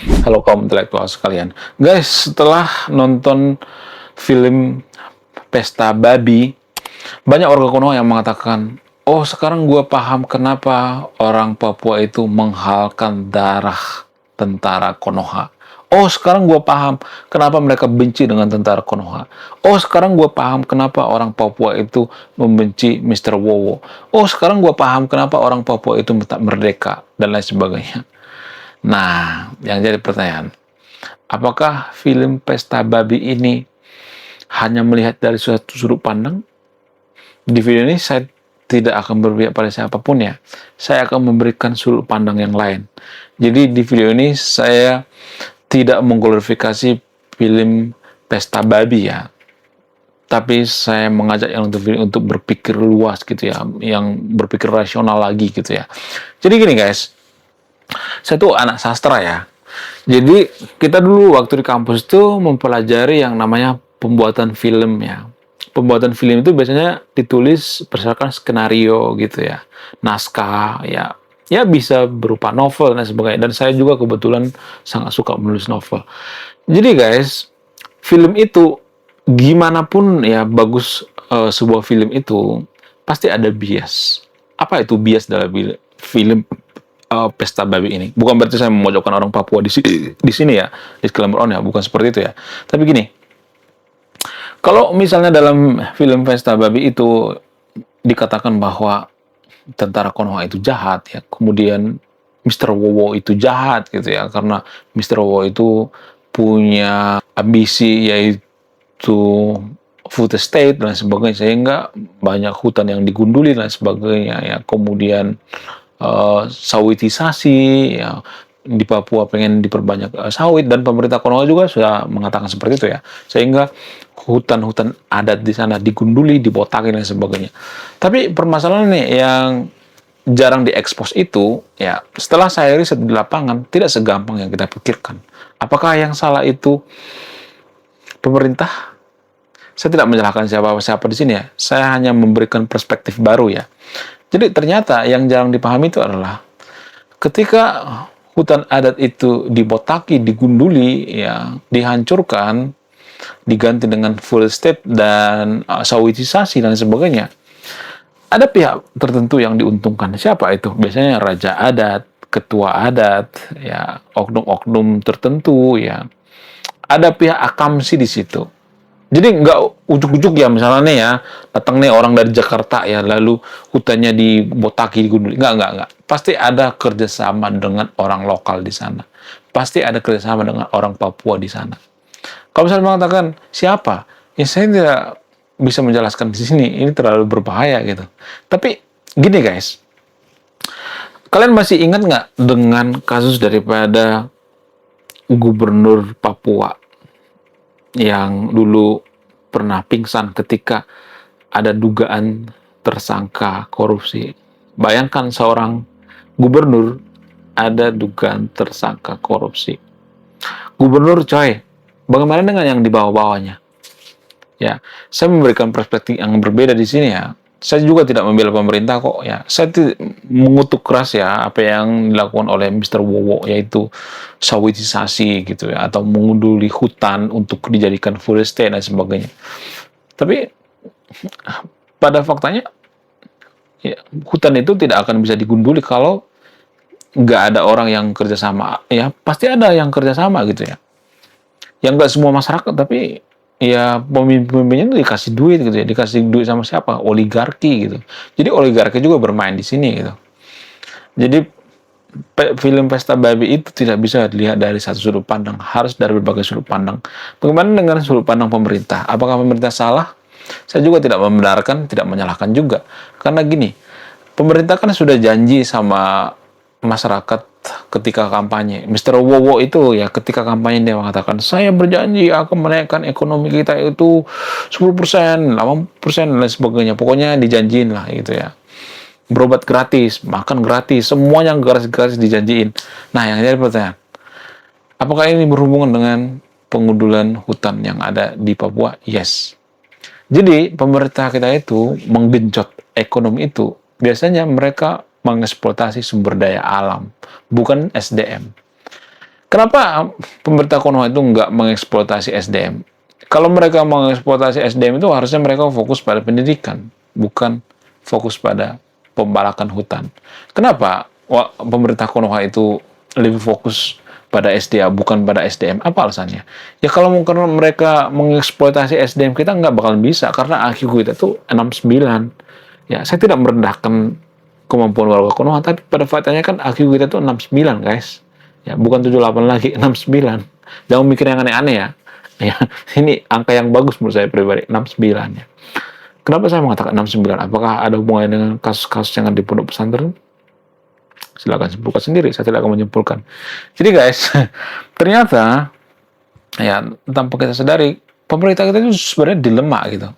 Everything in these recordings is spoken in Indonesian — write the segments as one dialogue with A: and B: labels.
A: Halo kaum intelektual sekalian. Guys, setelah nonton film Pesta Babi, banyak warga Konoha yang mengatakan, oh sekarang gue paham kenapa orang Papua itu menghalalkan darah tentara Konoha. Oh sekarang gue paham kenapa mereka benci dengan tentara Konoha. Oh sekarang gue paham kenapa orang Papua itu membenci Mr. Wowo. Oh sekarang gue paham kenapa orang Papua itu minta merdeka dan lain sebagainya. Nah, yang jadi pertanyaan, apakah film Pesta Babi ini hanya melihat dari suatu sudut pandang? Di video ini saya tidak akan berpihak pada siapapun ya. Saya akan memberikan sudut pandang yang lain. Jadi di video ini saya tidak mengglorifikasi film Pesta Babi ya. Tapi saya mengajak yang untuk berpikir luas gitu ya, yang berpikir rasional lagi gitu ya. Jadi gini guys, saya tuh anak sastra ya. Jadi kita dulu waktu di kampus itu mempelajari yang namanya pembuatan film ya. Pembuatan film itu biasanya ditulis berdasarkan skenario gitu ya, naskah ya, ya bisa berupa novel dan sebagainya. Dan saya juga kebetulan sangat suka menulis novel. Jadi guys, film itu gimana pun ya bagus, sebuah film itu pasti ada bias. Apa itu bias dalam film Pesta Babi ini? Bukan berarti saya memojokkan orang Papua di sini ya, disclaimer on ya, bukan seperti itu ya. Tapi gini, kalau misalnya dalam film Pesta Babi itu dikatakan bahwa tentara Konoha itu jahat ya, kemudian Mr. Wowo itu jahat gitu ya, karena Mr. Wowo itu punya ambisi yaitu food estate dan sebagainya, sehingga banyak hutan yang digunduli dan sebagainya ya, kemudian sawitisasi ya, di Papua pengen diperbanyak sawit, dan pemerintah Konoha juga sudah mengatakan seperti itu ya, sehingga hutan-hutan adat di sana digunduli, dibotakin dan sebagainya. Tapi permasalahan nih yang jarang diekspos itu ya, setelah saya riset di lapangan tidak segampang yang kita pikirkan. Apakah yang salah itu pemerintah? Saya tidak menyalahkan siapa-siapa di sini ya. Saya hanya memberikan perspektif baru ya. Jadi ternyata yang jarang dipahami itu adalah ketika hutan adat itu dibotaki, digunduli, ya, dihancurkan, diganti dengan full estate dan sawitisasi dan sebagainya, ada pihak tertentu yang diuntungkan. Siapa itu? Biasanya raja adat, ketua adat, ya, oknum-oknum tertentu, ya. Ada pihak akamsi di situ. Jadi nggak ujuk-ujuk ya, misalnya nih ya, datang nih orang dari Jakarta ya, lalu hutannya dibotaki, digunduli. Nggak. Pasti ada kerjasama dengan orang lokal di sana. Pasti ada kerjasama dengan orang Papua di sana. Kalau misalnya mengatakan siapa, ya saya tidak bisa menjelaskan di sini. Ini terlalu berbahaya gitu. Tapi gini guys, kalian masih ingat nggak dengan kasus daripada gubernur Papua yang dulu pernah pingsan ketika ada dugaan tersangka korupsi? Bayangkan seorang gubernur ada dugaan tersangka korupsi. Gubernur coy, bagaimana dengan yang di bawah-bawahnya? Ya, saya memberikan perspektif yang berbeda di sini ya. Saya juga tidak membela pemerintah kok ya. Saya mengutuk keras ya apa yang dilakukan oleh Mr. Wowo, yaitu sawitisasi gitu ya, atau mengunduli hutan untuk dijadikan full estate dan sebagainya. Tapi pada faktanya ya, hutan itu tidak akan bisa digunduli kalau nggak ada orang yang kerjasama. Ya pasti ada yang kerjasama gitu ya. Yang nggak semua masyarakat, tapi ya pemimpin-pemimpinnya itu dikasih duit gitu ya. Dikasih duit sama siapa? Oligarki gitu. Jadi oligarki juga bermain di sini gitu. Jadi film Pesta Babi itu tidak bisa dilihat dari satu sudut pandang, harus dari berbagai sudut pandang. Bagaimana dengan sudut pandang pemerintah? Apakah pemerintah salah? Saya juga tidak membenarkan, tidak menyalahkan juga. Karena gini, pemerintah kan sudah janji sama masyarakat ketika kampanye. Mr. Wowo itu ya ketika kampanye dia mengatakan, saya berjanji akan menaikkan ekonomi kita itu 10%, 80% dan sebagainya. Pokoknya dijanjiin lah gitu ya. Berobat gratis, makan gratis, semuanya gratis-gratis dijanjiin. Nah, yang jadi pertanyaan, apakah ini berhubungan dengan pengundulan hutan yang ada di Papua? Yes. Jadi, pemerintah kita itu menggenjot ekonomi itu, biasanya mereka mengeksploitasi sumber daya alam, bukan SDM. Kenapa pemerintah Konoha itu nggak mengeksploitasi SDM? Kalau mereka mengeksploitasi SDM itu harusnya mereka fokus pada pendidikan, bukan fokus pada pembalakan hutan. Kenapa pemerintah Konoha itu lebih fokus pada SDA, bukan pada SDM? Apa alasannya? Ya kalau mungkin mereka mengeksploitasi SDM kita nggak bakal bisa, karena IQ kita tuh 69. Ya, saya tidak merendahkan kemampuan warga Konoha, tapi pada faktanya kan IQ kita tuh 69, guys. Ya, bukan 78 lagi, 69. Jangan mikir yang aneh-aneh ya. Ya, ini angka yang bagus menurut saya pribadi, 69 ya. Kenapa saya mengatakan 69? Apakah ada hubungannya dengan kasus-kasus yang ada di pondok pesantren? Silakan simpulkan sendiri, saya tidak akan menyimpulkan. Jadi guys, ternyata ya tanpa kita sadari, pemerintah kita itu sebenarnya dilema gitu.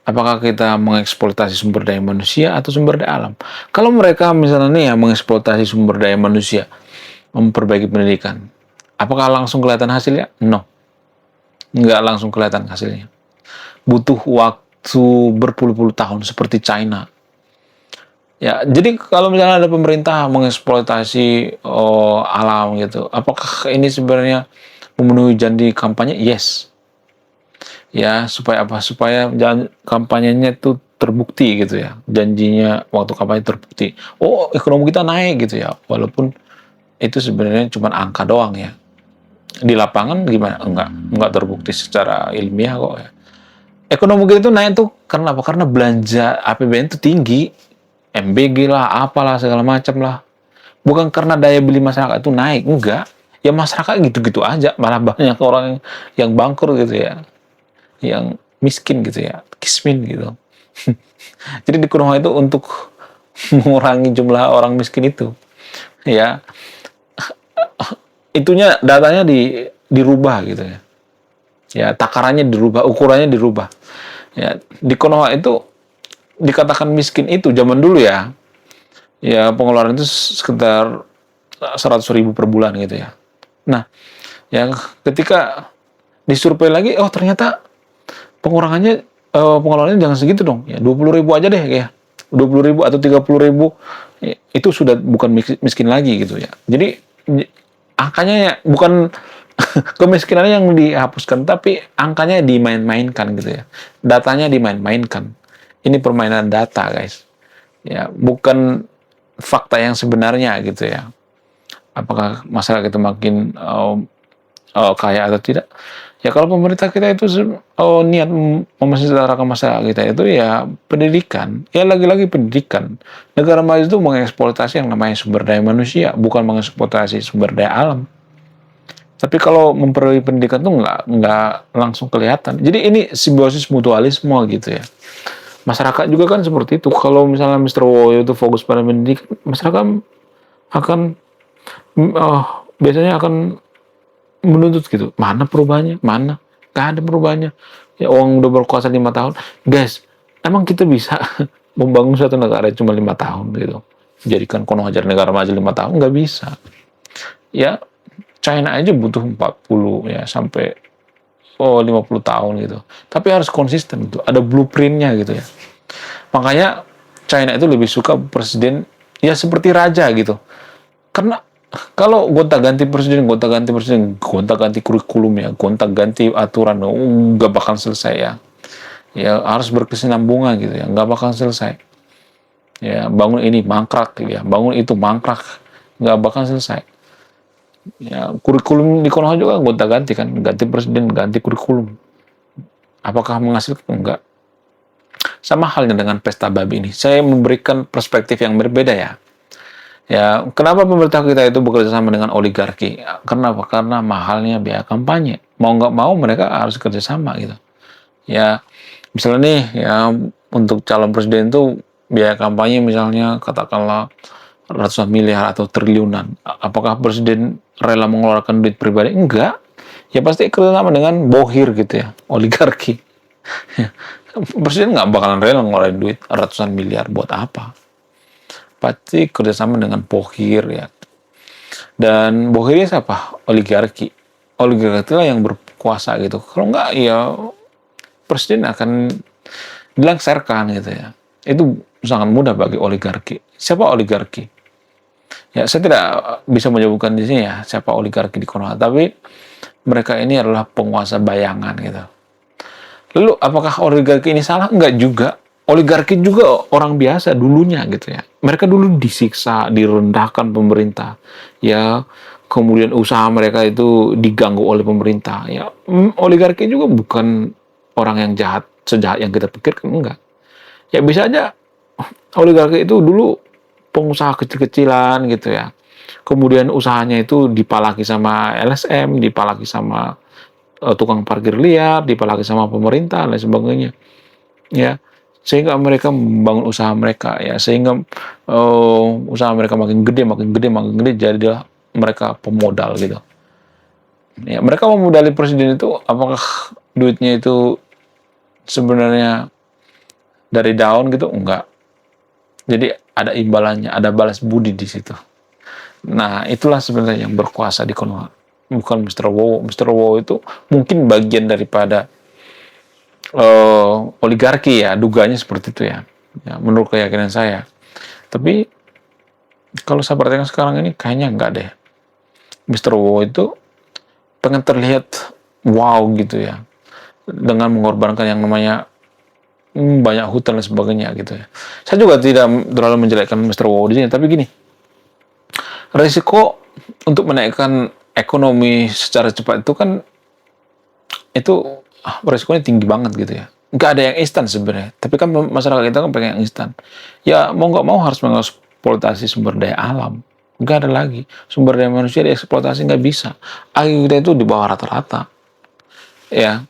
A: Apakah kita mengeksploitasi sumber daya manusia atau sumber daya alam? Kalau mereka misalnya nih ya mengeksploitasi sumber daya manusia, memperbaiki pendidikan, apakah langsung kelihatan hasilnya? No, nggak langsung kelihatan hasilnya. Butuh waktu berpuluh-puluh tahun seperti China. Ya, jadi kalau misalnya ada pemerintah mengeksploitasi alam gitu, apakah ini sebenarnya memenuhi janji kampanye? Yes. Ya, supaya apa? Supaya kampanyenya itu terbukti gitu ya. Janjinya waktu kampanye terbukti. Oh, ekonomi kita naik gitu ya. Walaupun itu sebenarnya cuma angka doang ya. Di lapangan gimana? Enggak terbukti secara ilmiah kok ya. Ekonomi kita itu naik tuh karena apa? Karena belanja APBN itu tinggi. MBG lah, apalah, segala macam lah. Bukan karena daya beli masyarakat itu naik, enggak. Ya masyarakat gitu-gitu aja, malah banyak orang yang bangkrut gitu ya. Yang miskin gitu ya, kismin gitu. Jadi di Konoha itu untuk mengurangi jumlah orang miskin itu. Ya, itunya datanya dirubah gitu ya. Ya, takarannya dirubah, ukurannya dirubah. Ya, di Konoha itu dikatakan miskin itu zaman dulu ya. Ya, pengeluaran itu sekitar 100.000 per bulan gitu ya. Nah, ya ketika disurvei lagi, oh ternyata pengeluarannya jangan segitu dong. Ya, 20.000 aja deh ya. 20.000 atau 30.000 ya, itu sudah bukan miskin lagi gitu ya. Jadi angkanya ya bukan kemiskinannya yang dihapuskan, tapi angkanya dimain-mainkan gitu ya. Datanya dimain-mainkan. Ini permainan data, guys. Ya, bukan fakta yang sebenarnya gitu ya. Apakah masyarakat kita makin kaya atau tidak? Ya kalau pemerintah kita itu niat memesejahterakan masyarakat kita itu ya pendidikan. Ya lagi-lagi pendidikan. Negara maju itu mengeksploitasi yang namanya sumber daya manusia, bukan mengeksploitasi sumber daya alam. Tapi kalau memperoleh pendidikan itu nggak langsung kelihatan. Jadi ini simbiosis mutualisme gitu ya. Masyarakat juga kan seperti itu. Kalau misalnya Mr. Woyo itu fokus pada pendidikan, masyarakat akan biasanya akan menuntut gitu. Mana perubahannya? Mana? Gak ada perubahannya. Ya orang udah berkuasa 5 tahun. Guys, emang kita bisa membangun suatu negara cuma 5 tahun gitu. Jadikan Konoha jadi negara maju 5 tahun? Nggak bisa. Ya, China aja butuh 40 ya sampai 50 tahun gitu. Tapi harus konsisten gitu. Ada blueprintnya gitu ya. Makanya China itu lebih suka presiden ya seperti raja gitu. Karena kalau gonta-ganti presiden, gonta-ganti kurikulum ya, gonta-ganti aturan, nggak bakal selesai ya. Ya harus berkesinambungan gitu ya, nggak bakal selesai. Ya bangun ini mangkrak ya, bangun itu mangkrak, nggak bakal selesai. Ya kurikulum di Konoha juga gonta-ganti kan, ganti presiden, ganti kurikulum. Apakah menghasilkan? Enggak. Sama halnya dengan pesta babi ini. Saya memberikan perspektif yang berbeda ya. Ya, kenapa pemerintah kita itu bekerja sama dengan oligarki? Kenapa? Karena mahalnya biaya kampanye. Mau nggak mau mereka harus kerja sama gitu. Ya, misalnya nih, ya untuk calon presiden itu biaya kampanye misalnya katakanlah ratusan miliar atau triliunan. Apakah presiden rela mengeluarkan duit pribadi? Enggak. Ya pasti kerja sama dengan bohir gitu ya, oligarki. Presiden nggak bakalan rela ngeluarin duit ratusan miliar buat apa? Pasti kerjasama dengan bohir ya. Dan bohirnya siapa? Oligarki. Oligarki lah yang berkuasa gitu. Kalau nggak ya presiden akan dilengsarkan gitu ya. Itu sangat mudah bagi oligarki. Siapa oligarki? Ya, saya tidak bisa menyebutkan di sini ya siapa oligarki di Konoha, tapi mereka ini adalah penguasa bayangan gitu. Lalu apakah oligarki ini salah? Enggak juga. Oligarki juga orang biasa dulunya gitu ya. Mereka dulu disiksa, direndahkan pemerintah. Ya, kemudian usaha mereka itu diganggu oleh pemerintah. Ya, oligarki juga bukan orang yang jahat, sejahat yang kita pikirkan, enggak. Ya bisa aja oligarki itu dulu pengusaha kecil-kecilan gitu ya. Kemudian usahanya itu dipalaki sama LSM, dipalaki sama tukang parkir liar, dipalaki sama pemerintah dan sebagainya. Ya, sehingga mereka membangun usaha mereka ya, sehingga usaha mereka makin gede, makin gede, makin gede, jadilah mereka pemodal gitu. Ya, mereka memodali presiden itu apakah duitnya itu sebenarnya dari daun gitu? Enggak. Jadi ada imbalannya, ada balas budi di situ. Nah, itulah sebenarnya yang berkuasa di Konoha. Bukan Mr. Wow. Mr. Wow itu mungkin bagian daripada oligarki ya, duganya seperti itu ya. Ya, menurut keyakinan saya. Tapi kalau saya perhatikan sekarang ini kayaknya enggak deh. Mr. Wow itu pengen terlihat wow gitu ya. Dengan mengorbankan yang namanya banyak hutan dan sebagainya gitu ya. Saya juga tidak terlalu menjelekkan Mr. Wow di sini, tapi gini, risiko untuk menaikkan ekonomi secara cepat itu kan itu resikonya tinggi banget gitu ya. Nggak ada yang instan sebenarnya. Tapi kan masyarakat kita kan pengen yang instan. Ya mau nggak mau harus mengeksploitasi sumber daya alam. Nggak ada lagi. Sumber daya manusia dieksploitasi nggak bisa. IQ kita itu di bawah rata-rata. Ya,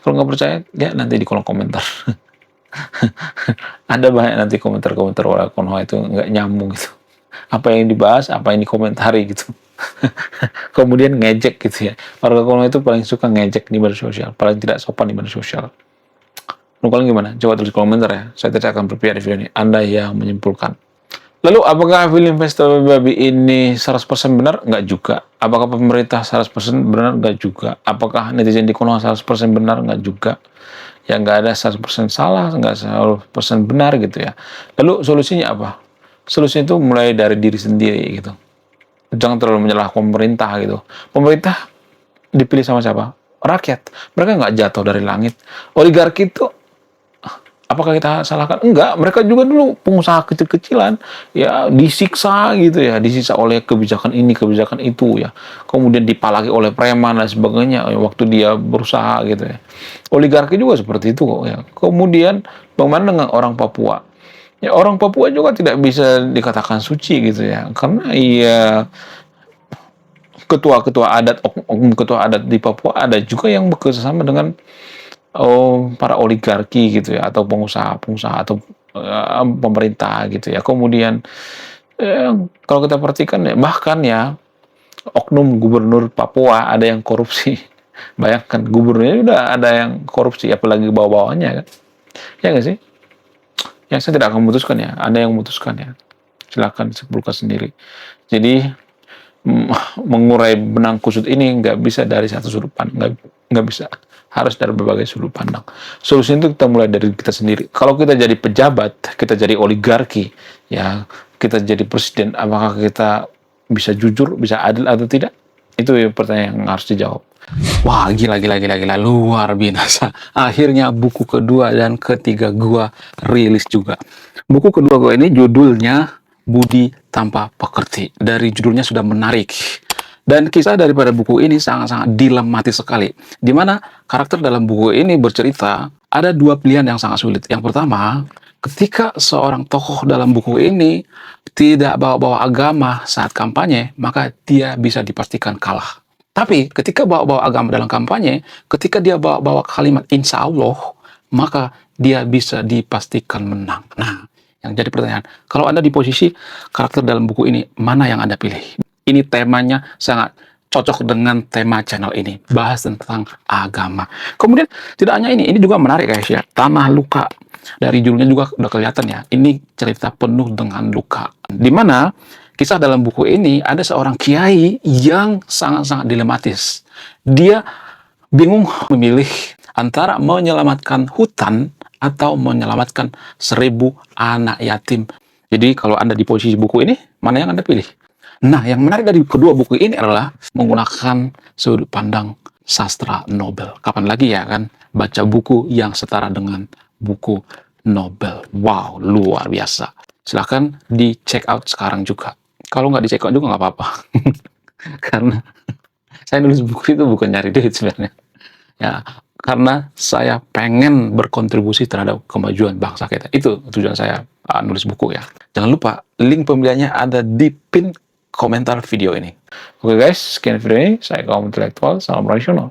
A: kalau nggak percaya, ya nanti di kolom komentar. Ada banyak nanti komentar-komentar warga Konoha itu nggak nyambung gitu. Apa yang dibahas, apa yang dikomentari gitu. Kemudian ngejek gitu ya. Warga Konoha itu paling suka ngejek di media sosial, paling tidak sopan di media sosial. Menurut kalian gimana? Coba tulis komentar ya. Saya tidak akan berpihak di video ini. Anda yang menyimpulkan. Lalu apakah film Festival Babi ini 100% benar? Enggak juga. Apakah pemerintah 100% benar? Enggak juga. Apakah netizen di Konoha 100% benar? Enggak juga. Ya enggak ada 100% salah, enggak 100% benar gitu ya. Lalu solusinya apa? Solusinya itu mulai dari diri sendiri gitu. Jangan terlalu menyalahkan pemerintah gitu. Pemerintah dipilih sama siapa? Rakyat. Mereka nggak jatuh dari langit. Oligarki itu apakah kita salahkan? Enggak, mereka juga dulu pengusaha kecil-kecilan, ya disiksa gitu ya, disiksa oleh kebijakan ini, kebijakan itu ya. Kemudian dipalaki oleh preman dan sebagainya ya, waktu dia berusaha gitu ya. Oligarki juga seperti itu kok ya. Kemudian bagaimana dengan orang Papua? Ya orang Papua juga tidak bisa dikatakan suci gitu ya. Karena ya ketua-ketua adat, oknum ketua adat di Papua ada juga yang bekerjasama dengan para oligarki gitu ya, atau pengusaha-pengusaha atau pemerintah gitu ya. Kemudian kalau kita perhatikan ya, bahkan ya oknum gubernur Papua ada yang korupsi. Bayangkan gubernurnya udah ada yang korupsi, apalagi bawah-bawahnya kan. Ya nggak sih? Ya saya tidak akan memutuskan ya, Anda yang memutuskan ya. Silakan simpulkan sendiri. Jadi mengurai benang kusut ini nggak bisa dari satu sudut pandang, nggak bisa, harus dari berbagai sudut pandang. Solusi itu kita mulai dari kita sendiri. Kalau kita jadi pejabat, kita jadi oligarki, ya kita jadi presiden, apakah kita bisa jujur, bisa adil atau tidak? Itu pertanyaan yang harus dijawab. Wah, gila, luar biasa. Akhirnya buku kedua dan ketiga gua rilis juga. Buku kedua gua ini judulnya Budi Tanpa Pekerti. Dari judulnya sudah menarik. Dan kisah daripada buku ini sangat-sangat dilematis sekali. Di mana karakter dalam buku ini bercerita ada dua pilihan yang sangat sulit. Yang pertama, ketika seorang tokoh dalam buku ini tidak bawa-bawa agama saat kampanye, maka dia bisa dipastikan kalah. Tapi ketika bawa-bawa agama dalam kampanye, ketika dia bawa-bawa kalimat insya Allah, maka dia bisa dipastikan menang. Nah, yang jadi pertanyaan, kalau Anda di posisi karakter dalam buku ini, mana yang Anda pilih? Ini temanya sangat cocok dengan tema channel ini, bahas tentang agama. Kemudian tidak hanya ini juga menarik guys ya, Tanah Luka. Dari judulnya juga udah kelihatan ya, ini cerita penuh dengan luka. Dimana kisah dalam buku ini ada seorang kiai yang sangat-sangat dilematis. Dia bingung memilih antara menyelamatkan hutan atau menyelamatkan 1000 anak yatim Jadi kalau Anda di posisi buku ini, mana yang Anda pilih? Nah, yang menarik dari kedua buku ini adalah menggunakan sudut pandang sastra Nobel. Kapan lagi ya kan baca buku yang setara dengan buku Nobel. Wow, luar biasa. Silahkan di check out sekarang juga. Kalau nggak di check out juga nggak apa-apa. Karena saya nulis buku itu bukan nyari duit sebenarnya. Ya, karena saya pengen berkontribusi terhadap kemajuan bangsa kita. Itu tujuan saya nulis buku ya. Jangan lupa, link pembeliannya ada di pin komentar video ini. Oke guys, sekian video ini. Saya kaum intelektual, salam rasional.